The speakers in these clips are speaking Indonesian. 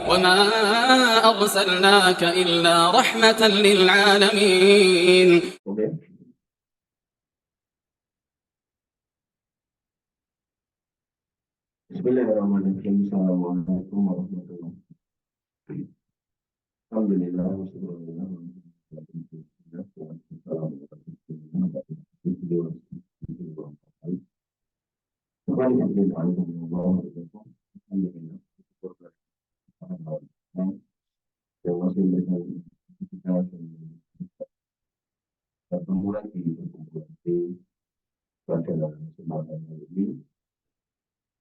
وما أرسلناك إلا رحمة للعالمين. Oke. Bismillahirrahmanirrahim. Assalamualaikum warahmatullahi wabarakatuh. Alhamdulillah, bertemu lagi pada kesempatan ini,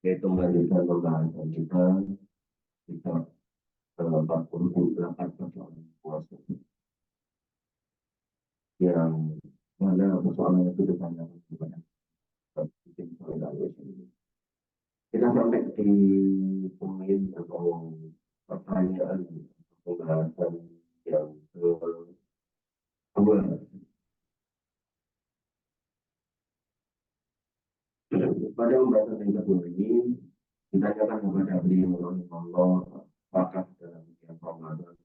yaitu melanjutkan pembahasan kita 48 persoalan puasa yang mana persoalan itu ditanyakan kepada kita sampai di poin atau pertanyaan pembahasan yang kedua. Pada pembahasan yang kedua ini ditanyakan kepada beliau Allah apakah dalam bulan Ramadan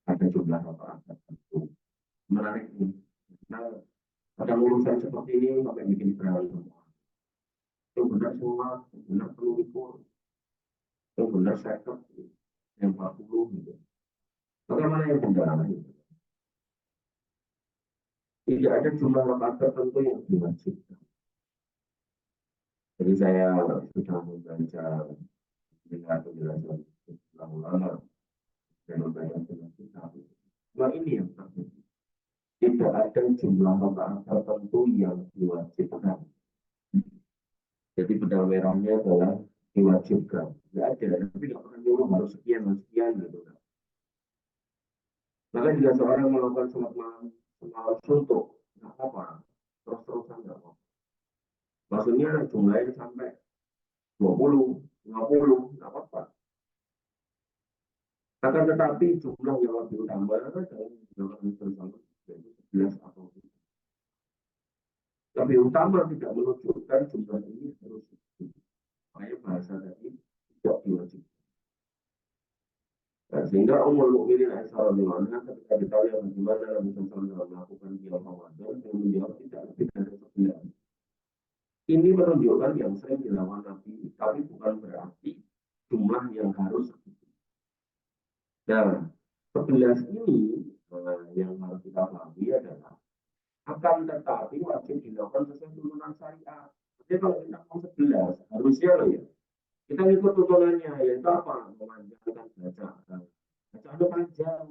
ada jumlah rakaat tertentu. Menarik nih, karena pada urusan seperti ini sampai bikin berantem. Itu benar semua, benar perlu dikur, itu benar sektor yang 40 gitu. Bagaimana yang benar? Tidak ada jumlah rakaat tertentu yang diwajibkan. Jadi saya sudah membaca dengan penjelasan ulama dan membaca kitab. Nah ini yang terjadi. Tidak ada jumlah rakaat tertentu yang diwajibkan. Jadi benang merahnya adalah diwajibkan. Tidak ada, tapi tidak pernah nyuruh harus sekian dan sekian gitu. Maka jika seorang melakukan sholat malam semalam suntuk, nggak apa-apa, terus-terusan nggak apa-apa. Maksudnya jumlahnya sampai 20, 50, nggak apa-apa. Akan tetapi jumlah yang lebih utama adalah jumlah bersama, yaitu 11 atau lebih. Lebih utama tidak menunjukkan jumlah ini harus makanya bahasa tadi tidak diwajibkan. Nah, sehingga Ummul Mukminin Aisyah radhiyallahu anha ketika ditanya bagaimana Nabi SAW melakukan qiyam Ramadan, dia menjawab tidak lebih dari 11. Ini menunjukkan yang sering dilakukan Nabi, tapi bukan berarti jumlah yang harus. Nah, 11 ini yang harus kita pahami adalah akan tetapi wajib dilakukan sesuai turunan syariat. Jadi kalau kita mau 11, harusnya loh ya, kita ikut tuntunannya, yaitu apa? Memanjangkan bacaan. Bacaan panjang,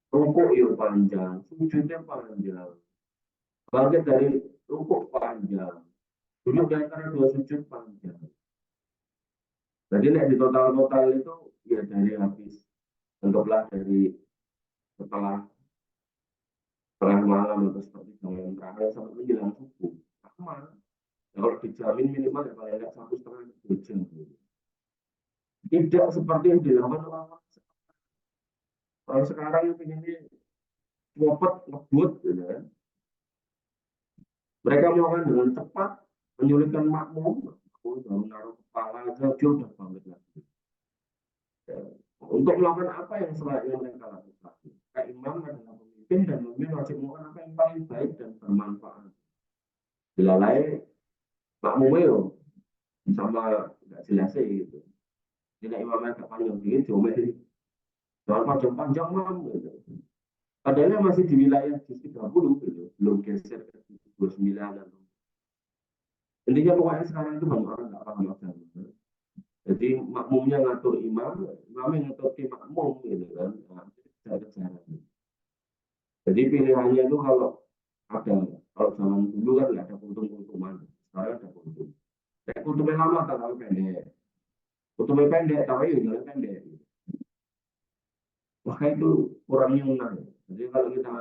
rukuk ya panjang, sujudnya panjang, bangkit dari rukuk panjang, duduk di antara dua sujud panjang. Jadi di total itu ya dari habis, anggaplah dari setelah malam atau seperti jam terakhir sampai menjelang subuh. Sama. Nah, kalau dijamin minimal ya paling tidak 1,5 jam. Tidak seperti yang dilakukan orang sekarang yang ini ngopet, ngebut, gitu kan. Mereka melakukan dengan cepat, menyulitkan makmum, baru menaruh kepala aja, dia udah bangkit lagi. Ya. Untuk melakukan apa yang selayaknya mereka lakukan. Kayak imam adalah pemimpin dan pemimpin wajib melakukan apa yang paling baik dan bermanfaat. Bila lain, makmumnya sama nggak jelas gitu. Tidak imamnya agak panjang dikit, jomelin. Jangan panjang-panjang mam gitu. Padahal masih di wilayah juz 30 gitu, belum geser ke 29 atau. Intinya pokoknya sekarang itu banyak orang nggak paham agama. Jadi makmumnya ngatur imam, imamnya ngatur tim makmum gitu kan. Nah, jadi pilihannya itu kalau zaman dulu kan nggak ada kultum-kultuman, sekarang ada kultum. Kayak kultumnya lama tapi pendek. Kultumnya pendek tapi ya jalan pendek. Maka itu kurang nyunah. Jadi kalau kita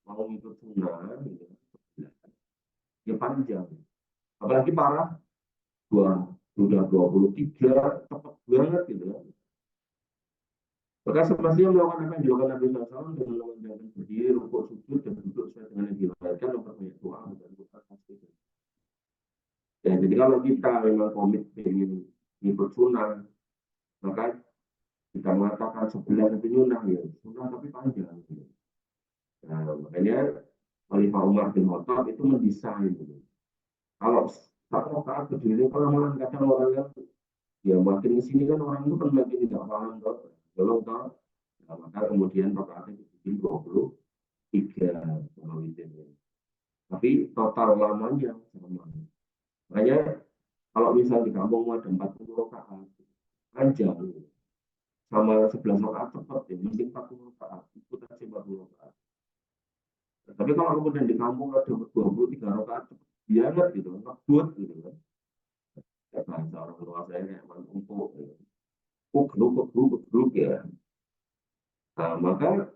mau ikut sunnah, gitu, ya panjang. Apalagi parah, sudah 23, cepat banget gitu ya. Maka semestinya melakukan apa yang dilakukan Nabi SAW dengan memanjangkan berdiri, rukuk, sujud, dan duduk sesuai dengan yang diriwayatkan, memperbanyak doa dan Quran. Ya, jadi kalau kita memang komit ingin ikut sunnah, maka Kita mengatakan 11 itu sunnah ya, sunnah tapi panjang. Gitu. Nah, makanya Khalifah Umar bin Khattab itu mendesain. Gitu. Kalau satu rakaat berdiri, kalau malah kadang orang yang ya makin di sini kan orang itu kan makin tidak paham toh. Kalau toh, nah, maka kemudian rakaatnya dibikin 23 sama witirnya. Tapi total lamanya sama. Makanya kalau misal di kampung ada 40 rakaat, panjang sama 11 rakaat cepat ya, mungkin 40 rakaat, ikut aja 40 rakaat. Tapi kalau kemudian di kampung ada 23 rakaat cepat banget gitu, ngebut gitu kan. Ya bahasa orang tua saya kayak untuk gitu. Kugruk ya. Nah, maka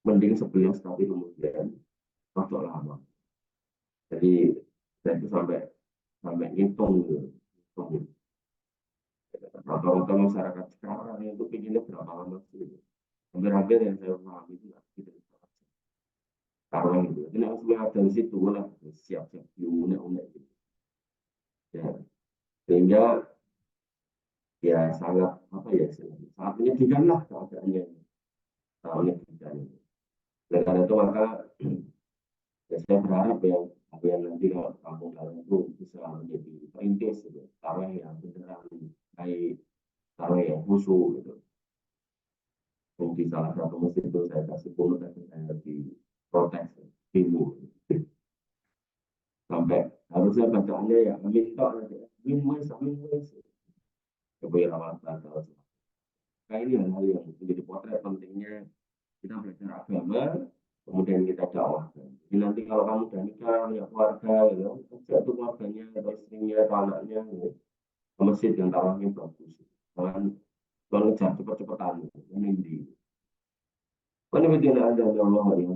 mending 11 tapi kemudian waktu lama. Jadi saya itu sampai sampai ngitung gitu. Ngitung. Rata-rata masyarakat sekarang itu pinginnya berapa lama sih? Hampir-hampir yang saya pahami itu gitu. Karena gitu. Ini harus ada di situ lah, siap-siap diunek-unek gitu. Ya, sehingga ya sangat apa ya sangat menyedihkan lah keadaannya. Sangat menyedihkan. Oleh karena itu maka ya, saya berharap ya kalian nanti kalau kampung kalian itu bisa menjadi perintis gitu. Tarawih yang beneran baik, tarawih yang khusyuk gitu. Di salah satu masjid itu saya kasih puluh dan saya di protes demo sampai harusnya bacaannya ya minta amin wes keberawatan kalau nah ini hal-hal yang menjadi potret pentingnya kita belajar agama kemudian kita dakwahkan jadi nanti kalau kamu udah nikah punya keluarga gitu ajak tuh keluarganya atau istrinya atau anaknya gitu, ke masjid yang tarawihnya bagus jangan jangan ngejar cepet-cepetan ini di mana begini ada Allah yang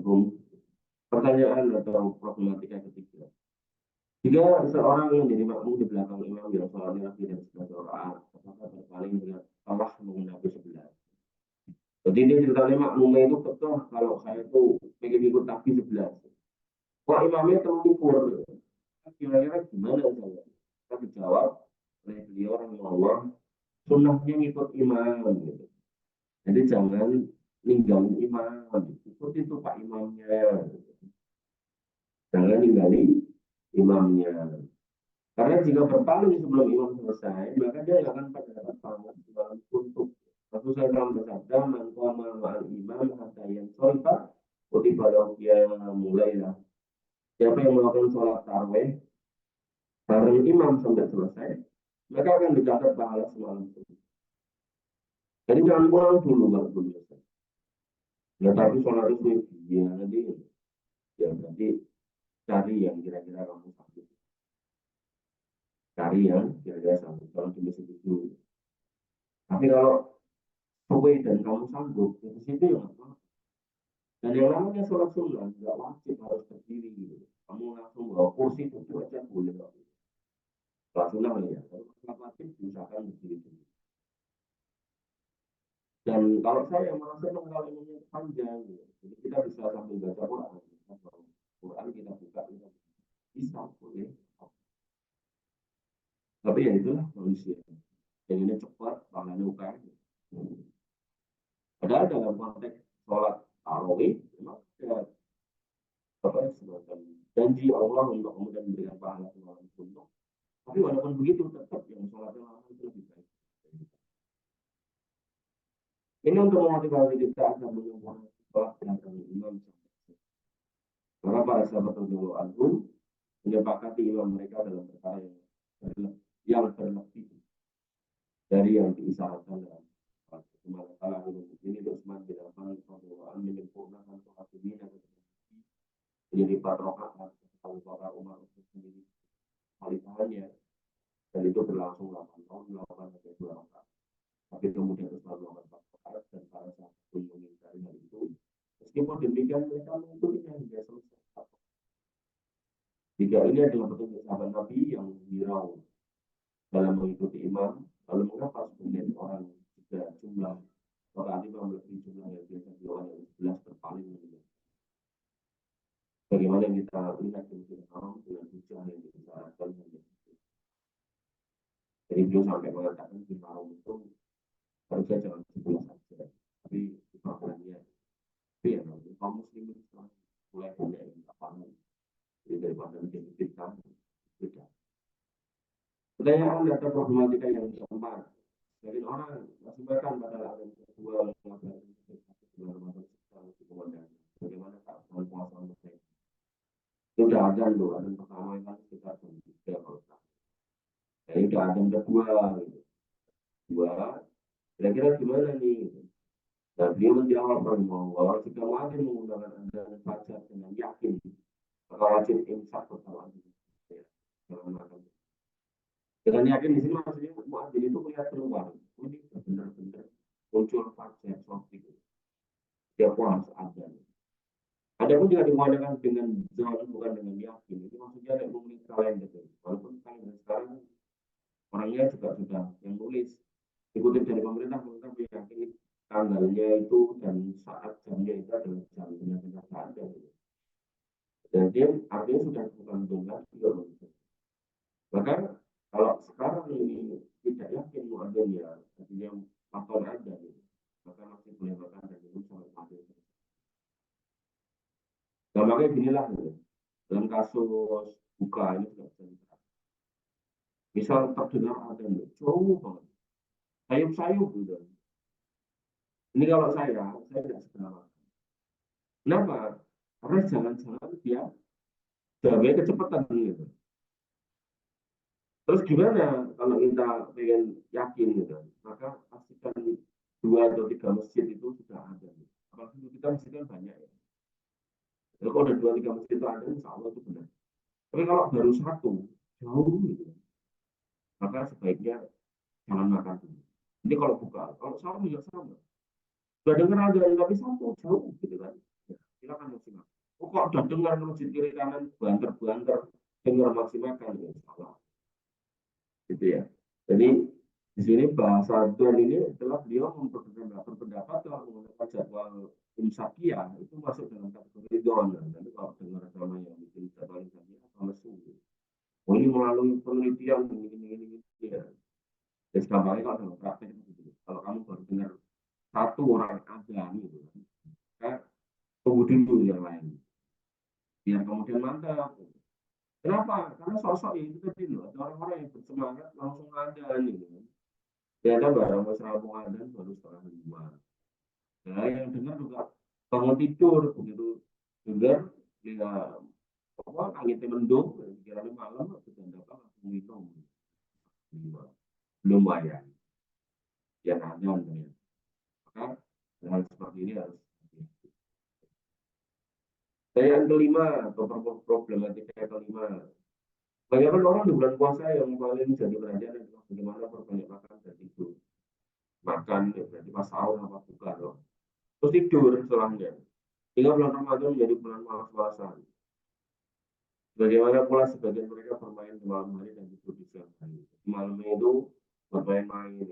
pertanyaan atau problematika ketiga. Jika seorang yang menjadi makmum di belakang imam yang sholatnya lebih dari 11 rakaat, apakah berpaling dengan Allah menghadapi sebelah? Jadi dia ceritanya makmumnya itu betul kalau saya itu pengen ikut tapi 11. Wah imamnya terukur. Kira-kira gimana saya? Kita dijawab oleh beliau orang Allah, sunnahnya ngikut imam. Gitu. Jadi jangan ninggalin imam. Ikut itu pak imamnya. Jangan ninggalin imamnya. Karena jika berpaling sebelum imam selesai, maka dia akan pada dapat pahala untuk Rasulullah SAW bersabda, "Man qama ma'al imam hatta yansarifa, kutiba lahu mulailah." Siapa yang melakukan sholat tarawih bareng imam sampai selesai, maka akan dicatat pahala semalam. Jadi jangan pulang dulu kalau belum selesai. Ya tapi sholat itu ya nanti ya berarti cari yang kira-kira kamu sanggup. Cari yang kira-kira sanggup. Kalau di masjid itu. Tapi kalau kowe dan kamu sanggup, di situ ya apa? Dan yang namanya sholat sunnah nggak wajib harus berdiri gitu. Kamu langsung bawa kursi itu aja boleh. Sholat sunnah ya, kalau sholat wajib misalkan berdiri dulu. Dan kalau saya merasa kalau ini panjang, gitu. Jadi kita bisa sambil baca Quran. Quran kita buka, kita bisa boleh. Tapi ya itulah manusia. Yang ini cepat, tangannya UKM. Padahal dalam konteks sholat tarawih, memang ada apa semacam janji Allah untuk kemudian memberikan pahala semalam untuk. Tapi walaupun begitu tetap yang sholatnya lama itu lebih baik. Ini untuk memotivasi kita agar menyempurnakan sholat belakang imam. Karena para sahabat radhiyallahu anhum menyepakati imam mereka dalam perkara yang berlebih dari yang diisyaratkan dalam Masalah ini Utsman bin Affan radhiyallahu anhu menyempurnakan sholat ini dan menjadi 4 rakaat Abu Bakar Umar sendiri khalifahannya dan itu berlangsung 8 tahun melakukan sampai 2 rakaat. Tapi kemudian Utsman melakukan 4 rakaat dan para sahabat pun mengingkari hal itu. Meskipun demikian mereka mengikutinya hingga selesai. Jika ini adalah petunjuk sahabat Nabi yang dirau dalam mengikuti imam, lalu mengapa sebagian orang juga jumlah orang imam lebih jumlah yang biasa dilakukan yang 11 berpaling meninggal. Bagaimana kita lihat di Masjidil Haram dengan hujah yang dibicarakan. Jadi beliau sampai mengatakan di Haram itu harusnya jangan sebelah saja, tapi programnya. Tapi ya, kaum muslimin sekarang mulai banyak yang lapangan, jadi daripada menjadi fitnah, tidak. Pertanyaan atau problematika yang keempat, dari orang masukkan pada alam kedua mengabarkan bulan Ramadan sedang dikumandang. Bagaimana keadaan puasa mereka? Sudah ada loh, ada pertama kan sekitar jam 3 kalau tak. Jadi udah ada kedua, gitu. Dua, kira-kira gimana nih? Nah, dia menjawab bahwa jika wajib menggunakan adzan fajar dengan yakin, maka wajib imsak bersama. Ya, jangan makan. Dengan yakin di sini maksudnya muadzin itu melihat keluar. Ini benar-benar muncul fajar seperti itu. Dia pun harus adzan. Ada pun juga dimulakan dengan zon bukan dengan yakin. Itu maksudnya ada nulis kalender. Walaupun kalender sekarang orangnya juga sudah yang nulis dikutip dari pemerintah meyakini tanggalnya itu dan saat jamnya itu adalah jam benar-benar ada. Jadi artinya sudah bukan tunggal juga begitu. Bahkan kalau sekarang ini tidak yakin muadilnya, artinya faktor ada, maka masih boleh makan dan minum sampai mati. Nah, makanya beginilah dalam kasus buka ini tidak bisa diterapkan. Misal terdengar ada jauh banget, sayup-sayup gitu. Ini kalau saya tidak segera makan. Kenapa? Karena jangan-jangan dia jamnya kecepatan gitu. Terus gimana kalau kita pengen yakin gitu? Maka pastikan 2 atau 3 masjid itu sudah ada. Apalagi kita masjid kan banyak ya. Jadi kalau ada 2 3 masjid itu ada, insya Allah itu benar. Tapi kalau baru satu, jauh gitu, maka sebaiknya jangan makan dulu. Jadi kalau buka, kalau sama juga sama. Sudah dengar ada tapi satu jauh gitu kan. Ya, silakan maksimal. Oh, kok udah dengar masjid kiri kanan banter-banter, dengar maksimalkan ya salah. Gitu ya. Jadi di sini bahasa Don ini adalah beliau berpendapat kalau menggunakan jadwal imsakia itu masuk dalam kategori Don. Jadi kalau dengar sama yang bikin jadwal imsakia atau lesu. Oh ini melalui penelitian ini ya. Jadi gampangnya kalau dalam praktek itu kalau kamu baru dengar satu orang ada gitu, maka tunggu dulu yang lain. Biar kemudian mantap. Kenapa? Karena sosok itu tadi loh, ada orang-orang yang bersemangat langsung ada gitu. Ternyata barang mas rampung ada baru 4:30. Nah, yang dengar juga bangun tidur begitu dengar dia apa angin mendung kira malam sudah dapat langsung minum belum bayar yang ada ternyata. Maka hal seperti ini harus yang kelima atau problematika yang kelima, bagaimana orang di bulan puasa yang paling jadi perhatian adalah bagaimana berbanyak makan dan tidur. Makan ya berarti pas sahur apa buka loh. Terus tidur setelahnya. Hingga bulan Ramadan menjadi bulan malas-malasan. Bagaimana pula sebagian mereka bermain di malam hari dan tidur di siang hari. Malamnya itu bermain-main.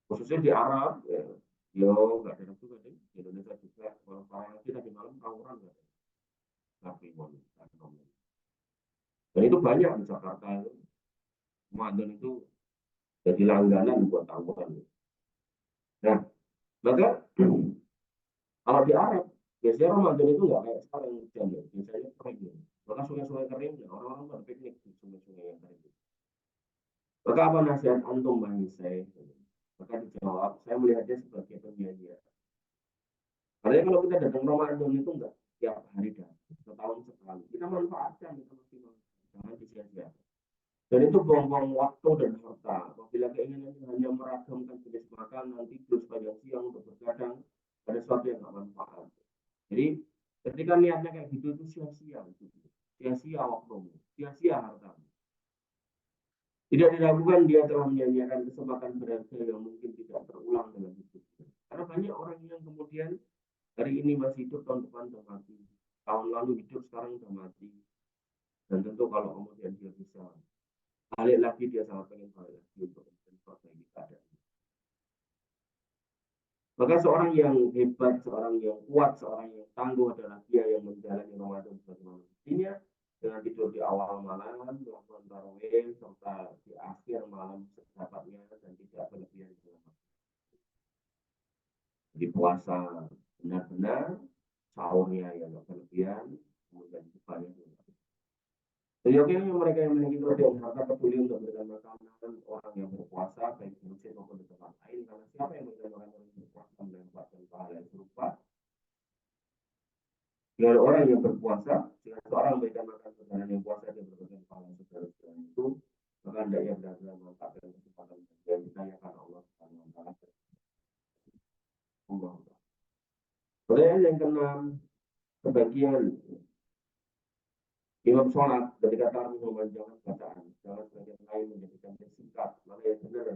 Khususnya di Arab, ya, yo nggak ada juga deh. Di Indonesia juga kalau parang kita di malam tawuran nggak ada. Tapi dan itu banyak di Jakarta itu. Ramadan itu jadi langganan buat tawuran. Nah, maka kalau di Arab, biasanya Ramadan itu nggak kayak sekarang hujan ya. Biasanya kering ya. Maka sungai-sungai kering, ya, orang-orang berpiknik di sungai-sungai yang kering. Maka apa nasihat antum bagi saya? Maka dijawab, saya melihatnya sebagai penyanyi. Karena kalau kita datang Ramadan itu enggak tiap hari dah, setahun sekali. Kita manfaatkan itu maksimal, jangan disia-siakan. Dan itu buang-buang waktu dan harta. Apabila keinginan hanya meragamkan jenis makanan, tidur sepanjang siang untuk bergadang, ada sesuatu yang tidak manfaat. Jadi ketika niatnya kayak gitu itu sia-sia, sia-sia waktumu, sia-sia hartamu. Tidak diragukan dia telah menyanyiakan kesempatan berharga yang mungkin tidak terulang dalam hidupnya. Karena banyak orang yang kemudian hari ini masih hidup, tahun depan sudah mati. Tahun lalu hidup, sekarang sudah mati. Dan tentu kalau kemudian dia bisa balik lagi, dia sangat pengen balik lagi untuk memperbaiki keadaan. Maka seorang yang hebat, seorang yang kuat, seorang yang tangguh adalah dia yang menjalani Ramadan sebagaimana mestinya, dengan tidur di awal malam, melakukan tarawih, serta di akhir malam sedapatnya dan tidak berlebihan dalam. Di puasa benar-benar, sahurnya yang nggak berlebihan, kemudian bukanya juga. Sejauhnya mereka yang memiliki kelebihan harta peduli untuk memberikan makanan orang yang berpuasa, baik di masjid maupun di tempat lain, karena siapa yang memberikan makanan orang yang berpuasa mendapatkan pahala yang serupa dengan orang yang berpuasa, jika seorang memberikan makanan kepada yang puasa dia mendapatkan pahala saudara-saudara itu, maka hendaknya benar-benar memanfaatkan kesempatan yang ditanyakan Allah Subhanahu wa taala. Pertanyaan yang keenam, sebagian imam sholat ketika tarawih memanjangkan bacaan, jangan sebagian lain menjadikan singkat, mana yang benar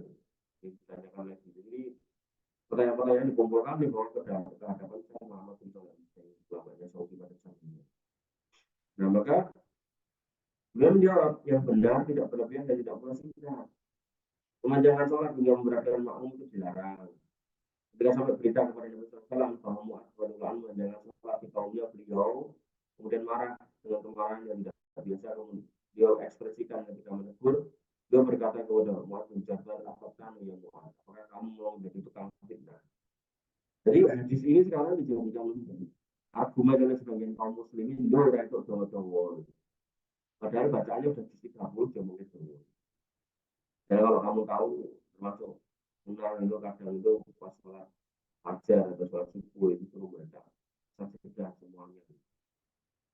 ditanyakan lagi. Jadi pertanyaan-pertanyaan dikumpulkan di bawah kehadapan saya Muhammad bin Shalih Al-Utsaimin Saudi pada saat ini. Nah maka beliau menjawab yang benar tidak berlebihan dan tidak pula singkat. Memanjangkan sholat hingga memberatkan makmum itu dilarang. Ketika sampai berita kepada Nabi SAW bahwa Mu'adz radhiyallahu anhu menjalankan sholat di kaumnya, beliau kemudian marah dengan kemarahan yang tidak biasa beliau ekspresikan ketika menegur. Beliau berkata kepada Mu'adz bin Jabal, "Apakah yang Mu'adz, apakah kamu mau menjadi tukang fitnah?" Jadi hadis ini sekarang dijadikan argumen oleh sebagian kaum muslimin, yo itu doa-doa. Padahal bacaannya sudah di 30 jam mungkin dulu. Dan kalau kamu tahu, termasuk undang itu kadang itu pas sholat fajar atau sholat subuh itu suruh baca sajadah semuanya.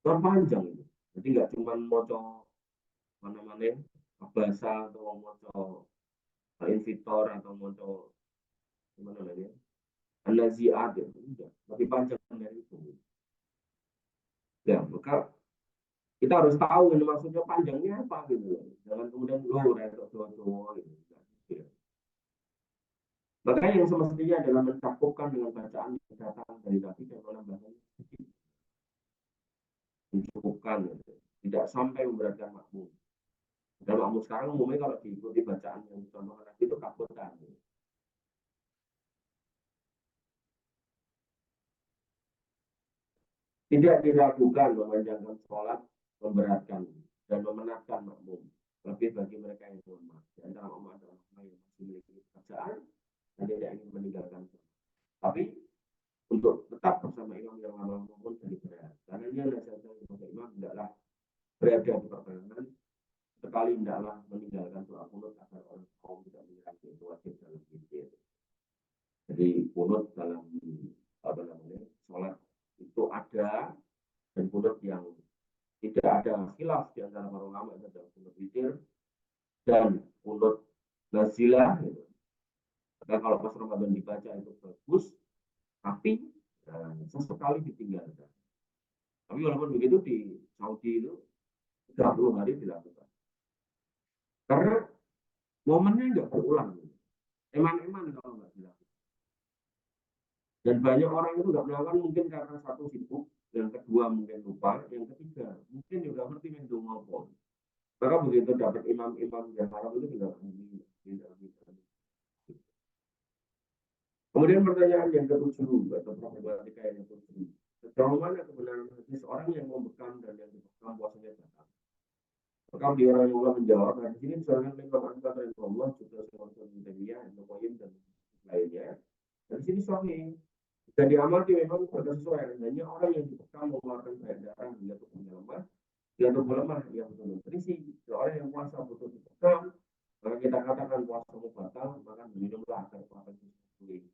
Kan panjang itu. Jadi nggak cuma moco mana-mana bahasa atau moco invitor atau moco gimana lagi an-nazi'at itu enggak, lebih panjang dari itu. Ya, maka kita harus tahu ini maksudnya panjangnya apa gitu. Jangan kemudian retok doa-doa gitu. Ya. Maka yang semestinya adalah mencukupkan dengan bacaan yang datang dari Nabi dan menambahkan sedikit. Mencukupkan, gitu. Tidak sampai memberatkan makmum. Dan makmum sekarang umumnya kalau diikuti bacaan yang dicontohkan Nabi itu kabutan. Gitu. Tidak diragukan memanjangkan sholat, memberatkan dan memenatkan makmum. Lebih bagi mereka yang lemah. Di antara makmum adalah orang yang masih memiliki bacaan dan tidak ingin meninggalkan sholat. Tapi untuk tetap bersama imam yang lama maupun dari berat. Karena dia nasihatnya kepada imam tidaklah berada di pertengahan, sekali tidaklah meninggalkan doa kunut agar orang kaum tidak menyerang itu wajib dalam zikir. Jadi kunut dalam apa namanya sholat itu ada, dan kunut yang tidak ada khilaf di antara para ulama itu adalah kunut zikir dan kunut nazilah. Gitu. Maka kalau pas Ramadan dibaca itu bagus, tapi sesekali ditinggalkan. Tapi walaupun begitu di Saudi itu 30 hari dilakukan. Karena momennya nggak berulang. Eman-eman kalau nggak dilakukan. Dan banyak orang itu nggak melakukan mungkin karena satu sibuk, yang kedua mungkin lupa, yang ketiga mungkin juga ngerti mendung maupun. Maka begitu dapat imam-imam yang haram itu tidak. Kemudian pertanyaan yang ketujuh atau problematika yang ketujuh. Sejauh mana kebenaran hadis orang yang membekam dan yang dibekam puasanya batal? Maka beliau rahimahullah menjawab, nah di sini disebutkan Imam Ahmad rahimahullah juga Syaikhul Taimiyah, Ibnu Qayyim dan lainnya. Dan di sini sahih. Dan diamati memang bersesuaian. Hanya orang yang dibekam mengeluarkan banyak darah hingga tubuhnya lemah, hingga tubuh lemah yang betul berisi. Orang yang puasa betul dibekam, maka kita katakan puasa batal, maka minumlah agar puasa itu pulih.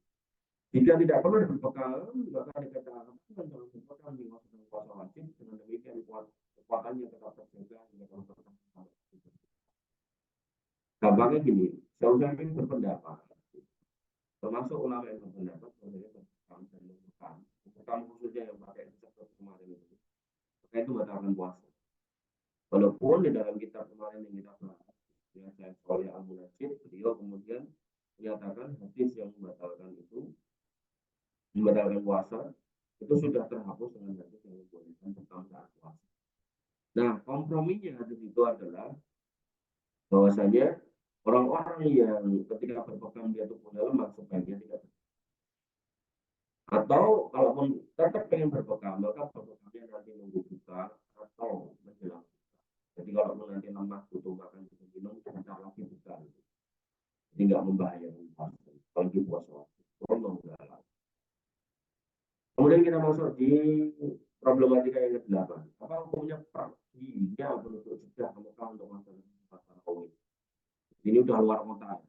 Jika tidak perlu berbekal, maka dikatakan jangan berbekal di masa puasa wajib. Dengan demikian kekuatannya tetap terjaga hingga kalau berkata. Gampangnya gini, Syaikhul Taimiyah berpendapat, termasuk ulama yang berpendapat bahwa bekam dan bekam khususnya yang pakai resep kemarin itu, maka itu batalkan puasa. Walaupun di dalam kitab kemarin yang kita bahas, yang saya Sholih Al-Munajjid, beliau kemudian menyatakan hadis yang membatalkan itu, membatalkan puasa, itu sudah terhapus dengan hadis yang membolehkan bekam saat puasa. Nah, komprominya hadis itu adalah bahwasanya orang-orang yang ketika berbekam dia tubuhnya lemah sebaiknya tidak berbekam. Atau kalaupun tetap ingin berbekam, maka berbekamnya nanti nunggu buka atau menjelang buka. Jadi kalau nanti lemah butuh makan butuh minum, sebentar lagi buka. Jadi nggak membahayakan puasa. Kalau di puasa waktu, kalau enggak. Kemudian kita masuk di problematika yang ke-8. Apa hukumnya perginya penduduk Jeddah ke Mekah untuk melaksanakan tarawih? Ini udah luar kota,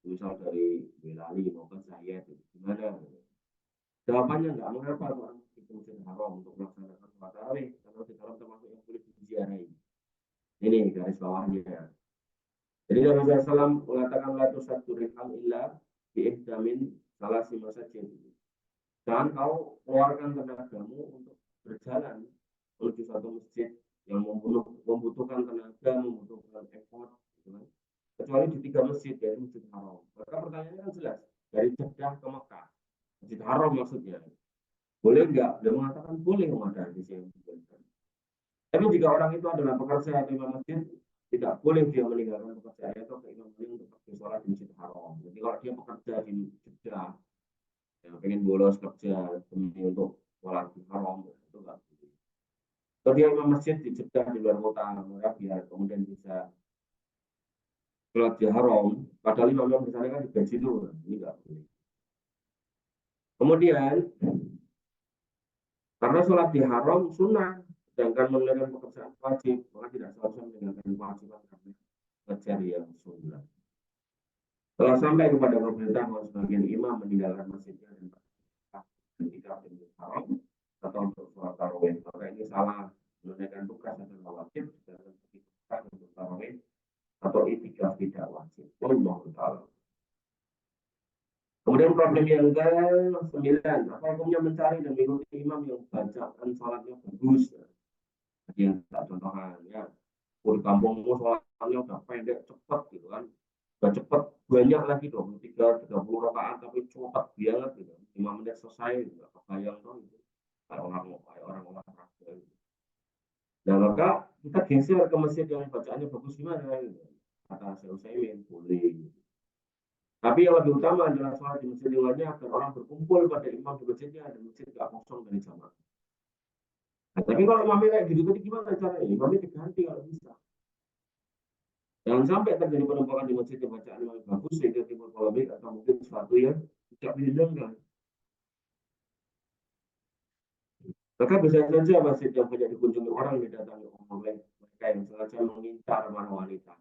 misal dari Belali maupun Zayed, gimana? Jawabannya enggak, mengapa orang itu Masjidil Haram untuk melaksanakan sholat tarawih? Karena di dalam termasuk yang boleh diziarahi. Ini garis bawahnya. Jadi Nabi SAW mengatakan la tusaddu rihal illa biihdamin salah si masjid. Jangan kau keluarkan tenagamu untuk berjalan menuju satu masjid yang membutuhkan tenaga, membutuhkan effort, gitu kan? Kecuali di 3 masjid, yaitu Masjid Haram. Maka pertanyaannya kan jelas, dari Jeddah ke Mekah, Masjid Haram maksudnya. Boleh enggak? Dia mengatakan boleh ada di sini. Tapi jika orang itu adalah pekerja atau imam masjid, tidak boleh dia meninggalkan pekerjaan atau keimam untuk pergi sholat di Masjid Haram. Jadi kalau dia bekerja di Jeddah, yang pengen bolos kerja demi untuk sholat di Haram, itu enggak boleh. Kalau dia imam masjid di Jeddah di luar kota, maka biar kemudian bisa sholat di Haram, padahal imam di sana kan digaji dulu, ini enggak boleh. Kemudian, karena sholat di Haram sunnah, sedangkan menunaikan pekerjaan wajib, maka tidak seharusnya meninggalkan kewajiban karena ngejar yang sunnah. Kalau sampai kepada pemerintah bahwa sebagian imam meninggalkan masjidnya dan tidak di Haram atau untuk sholat tarawih, maka ini salah, menunaikan tugas adalah wajib, sedangkan tugas untuk tarawih atau itikaf tidak wajib. Allah Ta'ala. Kemudian problem yang ke-9, apa hukumnya mencari dan mengikuti imam yang bacaan sholatnya bagus? Jadi yang tak contohkan ya, di kampungmu sholatnya udah pendek cepat gitu kan, udah cepat banyak lagi 23-30 rakaat tapi cepat banget gitu, 5 menit selesai, nggak kebayang dong itu kayak orang olahraga gitu. Nah maka kita geser ke masjid yang bacaannya bagus gimana gitu. Kata Syekh Utsaimin boleh gitu. Tapi yang lebih utama adalah sholat di masjid lainnya agar orang berkumpul pada imam di masjidnya dan masjid tidak kosong dari jamaah. Nah, tapi kalau imamnya kayak gitu tadi gimana caranya? Imamnya diganti kalau bisa. Jangan sampai terjadi penumpukan di masjid yang bacaan yang bagus sehingga timbul polemik atau mungkin sesuatu yang tidak dihindarkan. Maka bisa saja masjid yang banyak dikunjungi orang didatangi oleh mereka yang sengaja mengincar para wanita.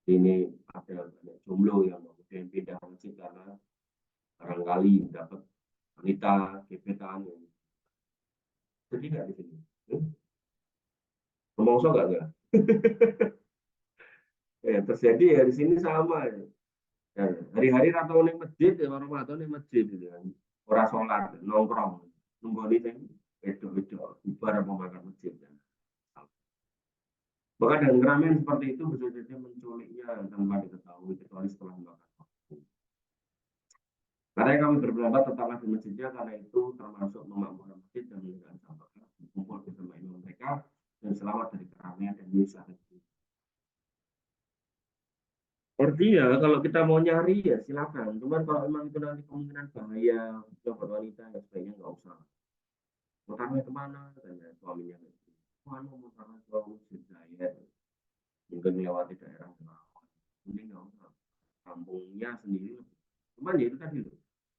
Ini ada banyak jomblo yang kemudian pindah masjid karena barangkali dapat wanita gebetan. Jadi nggak di sini. Ngomong so nggak? Ya, terjadi ya di sini sama ya. Ya, hari-hari atau nih masjid ya Ramadan nih masjid gitu kan. Orang sholat nongkrong nunggu ini itu ibarat memakan masjid kan. Maka dengan keramaian seperti itu bisa jadi menculiknya tanpa diketahui kecuali setelah memakan waktu. Karena kami berpendapat tetaplah di masjidnya karena itu termasuk memakmurkan masjid dan meninggalkan sampah berkumpul bersama imam mereka dan selamat dari keramaian dan dosa. Artinya kalau kita mau nyari ya silakan. Cuman kalau memang itu nanti kemungkinan bahaya untuk wanita ya sebaiknya nggak usah. Motornya kemana? Tanya suaminya. Mana motornya ke Masjid Zayed? Mungkin melewati daerah Senawan. Mending nggak usah. Kampungnya sendiri. Cuman ya itu tadi loh.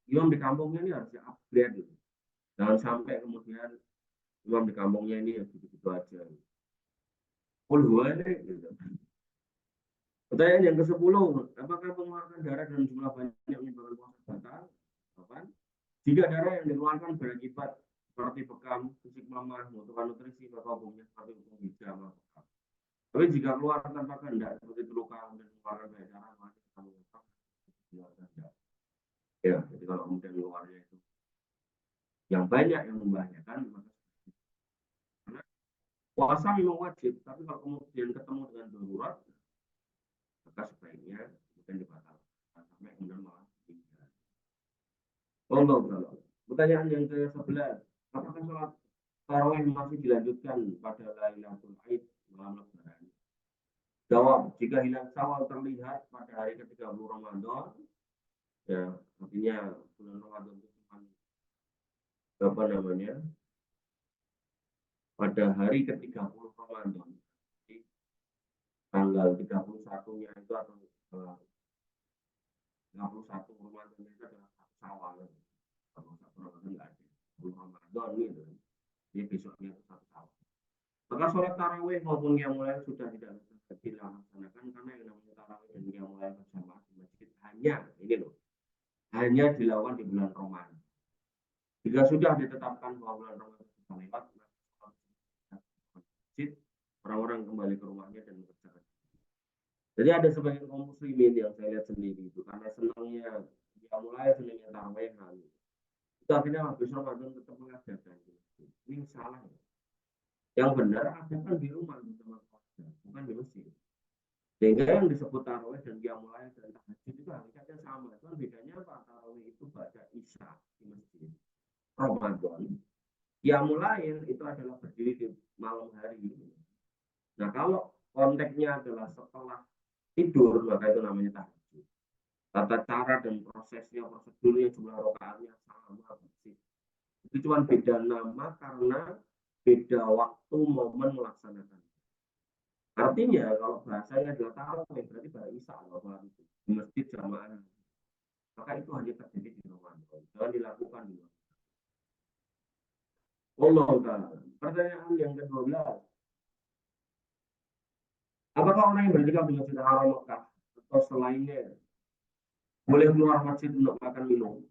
Imam di kampungnya ini harus upgrade gitu. Jangan sampai kemudian imam di kampungnya ini ya gitu-gitu aja. Puluhan gitu. Pertanyaan yang ke-10, apakah pengeluaran darah dalam jumlah banyak menyebabkan puasa batal? Jika darah yang dikeluarkan berakibat seperti bekam, fisik lemah, membutuhkan nutrisi, maka hukumnya seperti hukum hijama. Tapi jika keluar tanpa kehendak, seperti terluka dan mengeluarkan banyak darah, maka kita mengatakan ya, jadi kalau kemudian keluarnya itu yang banyak yang membahayakan, maka karena puasa memang wajib, tapi kalau kemudian ketemu dengan darurat, maka sebaiknya bukan dibatalkan sampai kemudian malah meninggal. Allah Ta'ala. Pertanyaan yang ke-11, apakah sholat tarawih masih dilanjutkan pada Lailatul Aid malam Lebaran? Jawab, jika hilang syawal terlihat pada hari ke-30 Ramadan, ya artinya bulan Ramadan itu apa namanya? Pada hari ke-30 Ramadan, tanggal 31-nya itu atau 31 Ramadan itu adalah satu Syawal. Kalau 1 Ramadan nggak ada. Maka sholat tarawih maupun qiyamul lail sudah tidak dilaksanakan karena yang namanya tarawih dan qiyamul lail berjamaah di masjid hanya dilakukan di bulan Ramadan. Jika sudah ditetapkan bahwa bulan Ramadan sudah lewat, masjid, orang-orang kembali ke rumahnya dan mengerjakan. Jadi ada sebagian kaum muslimin yang saya lihat sendiri itu karena senangnya mulai senangnya tarawehan. Itu akhirnya habis Ramadan tetap mengadakan. Ini salah ya. Yang benar adakan di rumah bersama keluarga, bukan di masjid. Sehingga yang disebut tarawih dan qiyamul dan tahajud itu hakikatnya sama. Cuman bedanya apa? Tarawih itu baca isya di masjid. Ramadan, qiyamul itu adalah berdiri di malam hari. Nah, kalau konteksnya adalah setelah tidur, maka itu namanya tahajud. Tata cara dan prosesnya, prosedurnya, jumlah rakaatnya sama persis. Itu cuma beda nama karena beda waktu momen melaksanakan. Artinya kalau bahasanya adalah tarawih berarti pada isya kalau itu di masjid jamaah. Maka itu hanya terjadi di Ramadan. Jangan dilakukan di luar. Allah Ta'ala. Pertanyaan yang ke-12. Apakah orang yang bernikah di Masjidil Haram Mekah atau selainnya boleh keluar masjid untuk makan minum?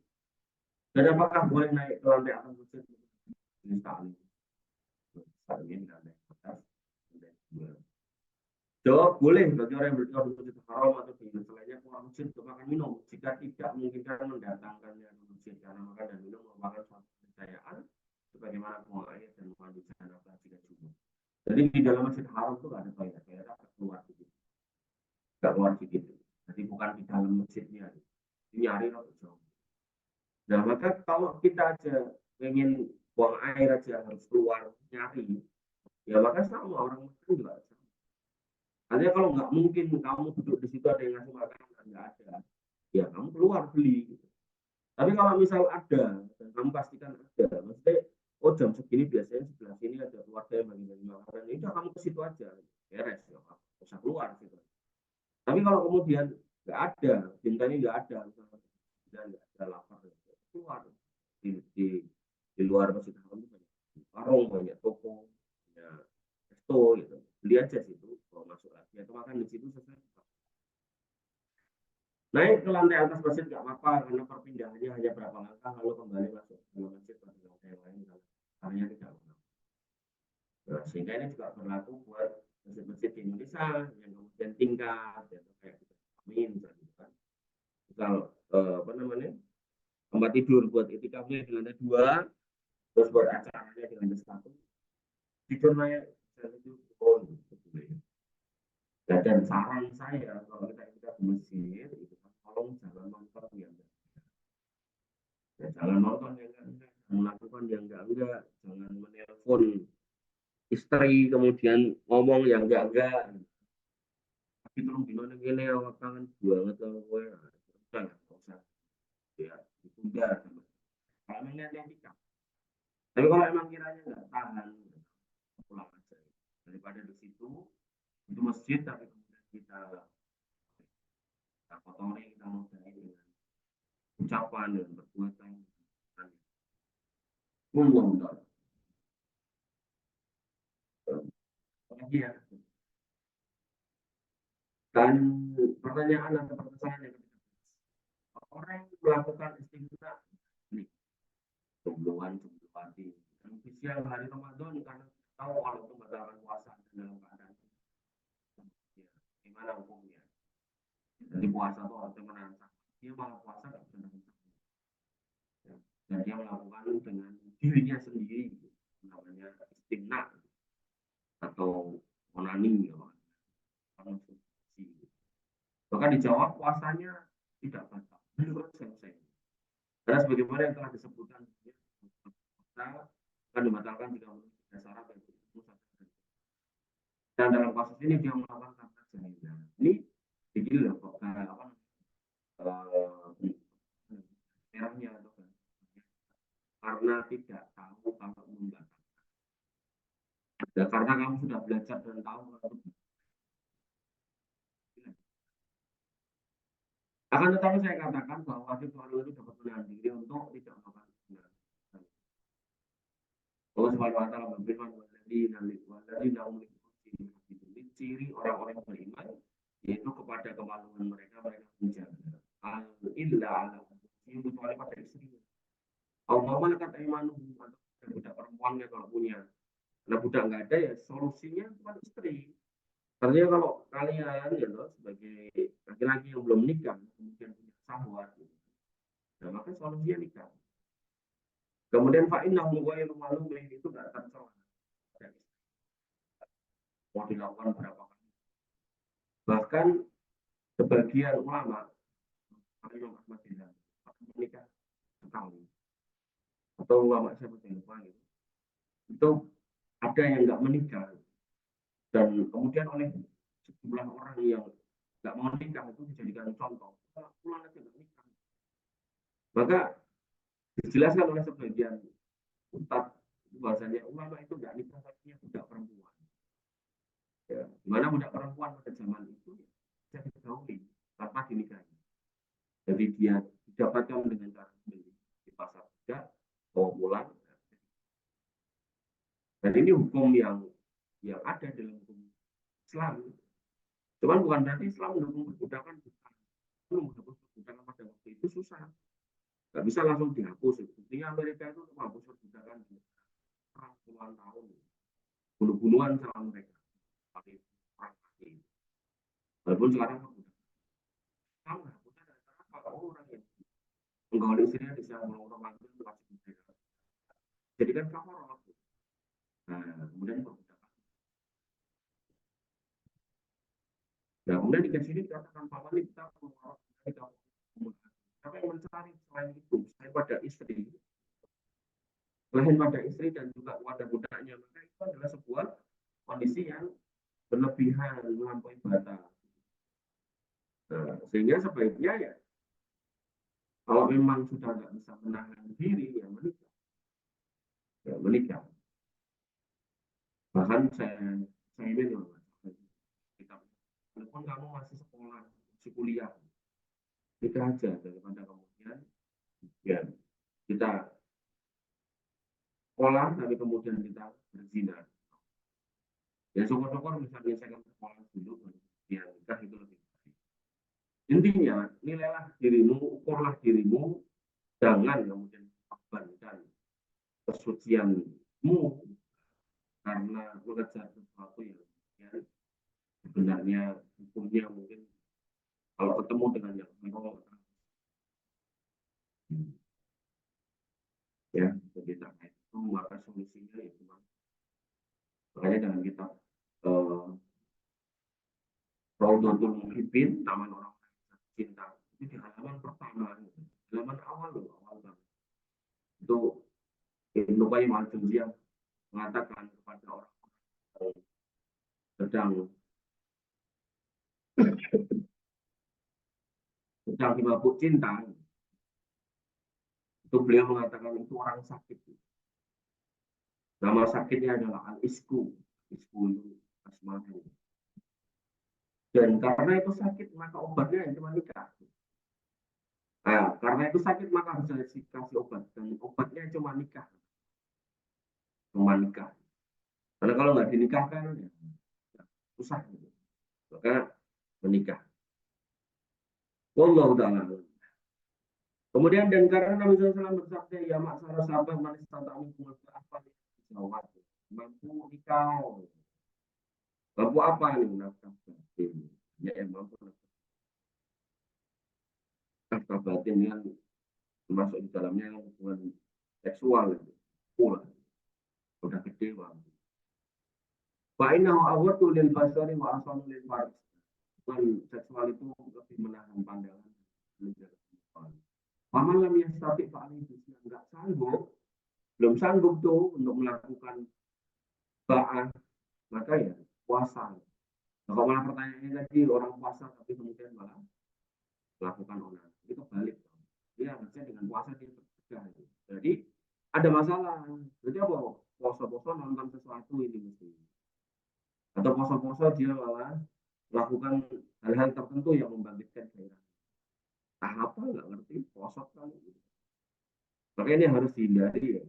Dan apakah boleh naik ke lantai atas masjid? Misalnya. Jawab boleh bagi orang yang bernikah di Masjidil Haram atau di selainnya keluar masjid untuk makan minum jika tidak memungkinkan mendatangkannya di masjid karena makan dan minum merupakan suatu kepercayaan sebagaimana buang air dan mandi janabah jika junub. Jadi di dalam Masjidil Haram itu nggak ada toilet, toilet keluar sedikit, nggak keluar sedikit. Jadi bukan di dalam masjidnya, nyari atau jauh. Nah maka kalau kita aja ingin buang air aja harus keluar nyari, ya maka sama orang Muslim juga. Artinya kalau nggak mungkin kamu duduk di situ ada yang ngasih makanan, nggak ada, ya kamu keluar beli. Gitu. Tapi kalau misal ada, dan kamu pastikan ada, maksudnya, oh jam segini biasanya sebelah sini ada keluarga yang bagi-bagi makanan, ya udah kamu ke situ aja, beres, ya usah keluar gitu. Tapi kalau kemudian nggak ada, bintangnya nggak ada, misalnya nggak ada lapar, keluar di luar Masjid Haram itu banyak warung, banyak toko, banyak resto gitu, beli aja situ. Masuk lagi atau makan di situ sesuai. Naik ke lantai atas masjid nggak apa-apa karena perpindahannya hanya berapa langkah lalu kembali masuk ke masjid pada lantai yang lain karena tidak apa. Nah, sehingga ini juga berlaku buat masjid-masjid di Indonesia yang kemudian tingkat ya, kayak kita amin misalkan. Misal apa namanya tempat tidur buat itikafnya di lantai 2, terus buat acaranya di lantai 1. Tidur naik itu Ya, dan saran saya kalau kita ke masjid itu tolong jangan nonton yang enggak. Ya, jangan nonton yang enggak, melakukan yang enggak, jangan menelpon istri kemudian ngomong yang enggak. Tapi terus gimana gini awak kangen banget sama gue, udah usah ya ditunda. Kalau memang yang nikah, tapi kalau emang kiranya nggak tahan, pulang aja daripada di situ itu masjid tapi kemudian kita kotori, kita modai dengan ucapan dan perbuatan mengundang lagi ya. Dan pertanyaan atau pertanyaan yang ketiga, orang yang melakukan istighfar ini jumlahan hati dan spesial hari Ramadan karena tahu kalau itu membatalkan puasa dalam keadaan ya, gimana hukumnya? Jadi puasa itu harus menahan dia malah puasa nggak bisa menahan ya. Dan dia melakukan dengan dirinya sendiri namanya istimna atau onani ya, maka dijawab puasanya tidak batal menurut saya. Karena sebagaimana yang telah disebutkan puasa akan dibatalkan jika memenuhi syarat dan dan dalam kasus ini dia melakukan kata jahiliyah. Ini begini loh kok apa merahnya atau karena tidak tahu kalau membatalkan. Ya, karena kamu sudah belajar dan tahu kalau akan tetapi saya katakan bahwa wajib orang itu dapat menahan diri untuk tidak melakukan Allah Subhanahu wa taala berfirman, "Walladzina ciri orang-orang beriman yaitu kepada kemaluan mereka menjaga illa ala kecuali pada istrinya. Allah malakat imanuhum atau budak perempuannya kalau punya. Nah budak nggak ada ya solusinya bukan istri. Artinya kalau kalian ya loh, sebagai laki-laki yang belum nikah kemudian punya syahwat, nah maka solusinya nikah. Kemudian fa'innahu ghairu malumin itu nggak tercela. Mau dilakukan berapa kali. Bahkan sebagian ulama Imam Ahmad bilang menikah sekali atau ulama seperti lupa itu ada yang nggak menikah dan kemudian oleh sejumlah orang yang nggak mau nikah itu dijadikan contoh pulang aja nggak nikah, maka dijelaskan oleh sebagian ustadz bahasanya ulama itu nggak nikah tapi budak perempuan ya, dimana budak perempuan pada zaman itu bisa digauli tanpa dinikahi, jadi dia didapatkan dengan cara beli di pasar budak bawa pulang. Dan ini hukum yang ada dalam hukum Islam. Cuman bukan berarti Islam mendukung perbudakan. Menghapus perbudakan pada waktu itu susah. Nggak bisa langsung dihapus. Buktinya Amerika itu menghapus perbudakan perang puluhan tahun. Bunuh-bunuhan sama mereka. Tapi perang mati. Walaupun sekarang perbudakan. Kamu hapusnya dari apa? Orang yang menggauli istrinya di sana orang mantul wajib mereka. Jadi kan kamu orang. Nah, kemudian perbudakan. Nah, kemudian di sini dikatakan bahwa kita apa yang mencari selain itu, selain pada istri dan juga pada budaknya, maka itu adalah sebuah kondisi yang berlebihan melampaui batas. Nah, sehingga sebaiknya ya, kalau memang sudah nggak bisa menahan diri, ya menikah. Ya, menikah. Bahkan saya ini loh, walaupun kamu masih sekolah, masih kuliah, nikah aja daripada kemudian ya kita sekolah tapi kemudian kita berzina. Ya syukur-syukur misalnya saya sekolah dulu kemudian nikah itu lebih baik. Intinya nilailah dirimu, ukurlah dirimu, jangan kemudian korbankan kesucianmu karena mengejar sesuatu yang sebenarnya hukumnya mungkin kalau ketemu dengan yang ya jadi terkait itu maka solusinya itu makanya dalam kitab Raudhatul Muhibbin taman orang cinta itu di halaman pertama, halaman awal banget itu Ibnu Qayyim al-Jauziyah mengatakan kepada orang sedang dimabuk cinta, itu beliau mengatakan itu orang sakit. Nama sakitnya adalah al-isku. Isku itu asma'u. Dan karena itu sakit maka obatnya cuma nikah. Nah, karena itu sakit maka harus dikasih obat dan obatnya cuma nikah. Cuma nikah. Karena kalau nggak dinikahkan ya susah gitu. Maka menikah. Wallahu ta'ala. Kemudian dan karena Nabi SAW bersabda ya maksara sahabat manis tatamu apa jawab mampu nikah. Mampu apa nih nafkah batin? Ya mampu nafkah batin yang termasuk di dalamnya hubungan seksual itu pula udah gede mampu. Fa'inahu awwatu lil basari wa asanu lil farj. Seksual itu lebih menahan pandangan menjaga kemampuan. Paman lam yastati fa'ali bisnya enggak sanggup, belum sanggup tuh untuk melakukan ba'ah, maka ya puasa. Nah, kalau malah pertanyaannya tadi orang puasa tapi kemudian malah melakukan onan, itu balik. Dia harusnya dengan puasa dia tercegah. Jadi ada masalah. Jadi apa? Puasa-puasa nonton sesuatu ini mesti. Atau puasa-puasa dia malah melakukan hal-hal tertentu yang membangkitkan gairah. Apa nggak ngerti puasa kan? Makanya ini harus dihindari ya.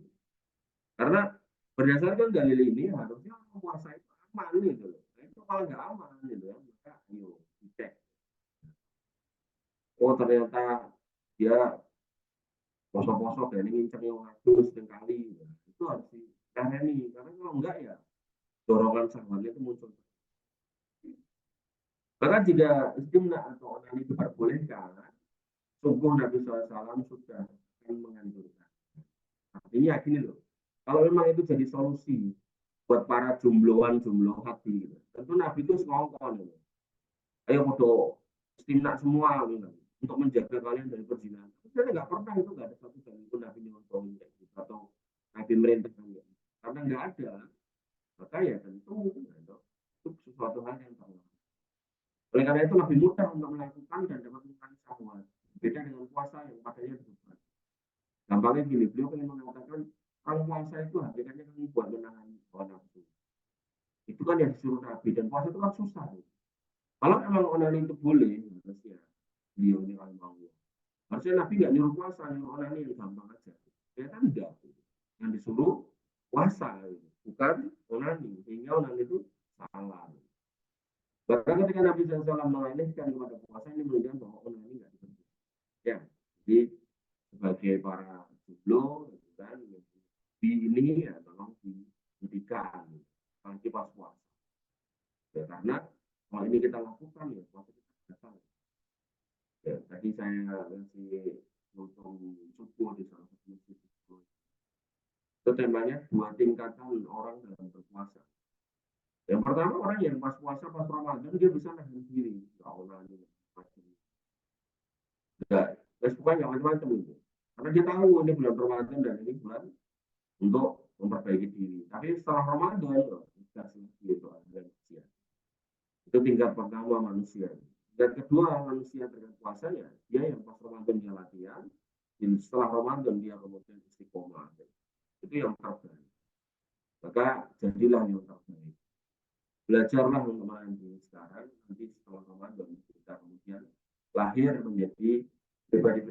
Karena Berdasarkan dalil ini harusnya puasa itu aman gitu loh. Nah, itu kalau nggak aman gitu ya, maka ayo dicek. Oh ternyata dia poso-poso dan ini nginceng yang ngatus kali gitu. Itu harus dikareni karena kalau enggak ya dorongan syahwatnya itu muncul. Maka jika istimna atau onani diperbolehkan, sungguh Nabi SAW sudah akan menganjurkan. Artinya gini loh, kalau memang itu jadi solusi buat para jombloan hati, gitu. Tentu Nabi itu ngongkon, gitu. Ayo foto istimna semua, gitu. Untuk menjaga kalian dari perzinahan. Sebenarnya nggak pernah itu nggak ada satu kali pun Nabi nyontohin kayak gitu atau Nabi merintahkan gitu. Karena nggak ada, maka ya tentu gitu. Itu sesuatu hal yang terlarang. Oleh karena itu lebih mudah untuk melakukan dan dapat mengurangi syahwat. Beda dengan puasa yang padanya berat. Gampangnya gini, beliau ingin mengatakan kalau puasa itu hakikatnya kan buat menahan hawa nafsu. Itu kan yang disuruh Nabi dan puasa itu kan susah. Kalau emang onani itu boleh, harusnya beliau ini mau. Harusnya Nabi nggak nyuruh puasa, nyuruh onani yang gampang aja. Ya kan enggak. Yang disuruh puasa, bukan onani. Sehingga onani itu salah. Bahkan ketika Nabi SAW mengalihkan kepada puasa ini menunjukkan bahwa onani nggak dibenci. Ya, jadi sebagai para jomblo, gitu kan, di ini ya tolong dihentikan, apalagi pas puasa. Ya, karena kalau ini kita lakukan ya puasa kita batal. Ya, tadi saya masih nonton subuh di salah satu masjid itu temanya 2 tingkatan orang dalam berpuasa. Yang pertama orang yang pas puasa pas Ramadan dia bisa nahan diri, nggak onani, nggak, bukan nggak macam-macam itu. Karena dia tahu ini bulan Ramadan dan ini bulan untuk memperbaiki diri. Tapi setelah Ramadan sudah selesai itu ada manusia. Itu tingkat pertama manusia. Dan kedua manusia dengan puasanya, dia yang pas Ramadan dia latihan, dan setelah Ramadan dia kemudian istiqomah. Itu yang terbaik. Maka jadilah yang terbaik. Belajarlah untuk mandi sekarang, nanti setelah Ramadan kita kemudian lahir menjadi pribadi